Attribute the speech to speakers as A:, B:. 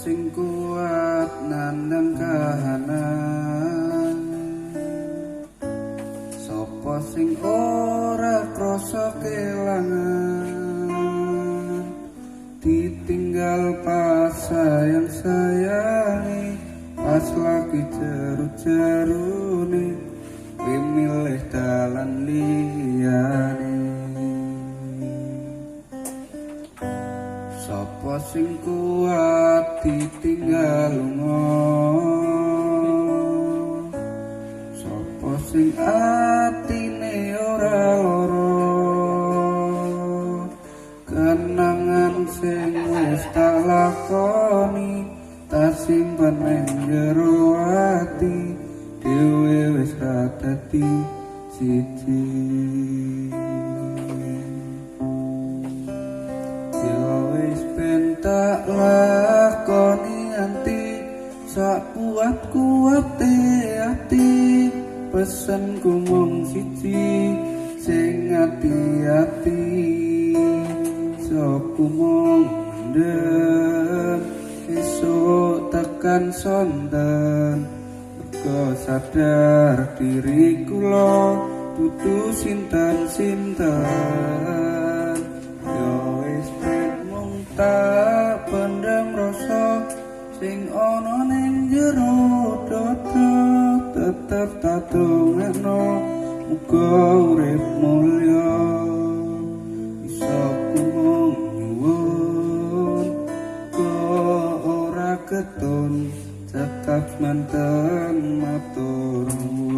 A: sing kuat nandang kahanan, sapa sing ora krasa kelangan, ditinggal pas sayang-sayangi, pas lagi jeru-jerune, kowe milih dalan liyane. Sapa sing kuat ditinggal lunga, sapa sing atine ora lara, kenangan sing wis tak lakoni, tak simpen ning jero ati, dhewe wis ra dadi siji. Tak lakoni anti sak kuat-kuate ati, pesenku mung siji sing ati-ati, soku mung mendem esuk tekan sonten, mergo sadar diri kula dudu sinten-sinten. Yo wis tak pendam rasa sing ana ning jero dada, tetep tak dongakno muga urip mulya, iso mung nyuwun kok ora ketun, tetep manten matur nuwun.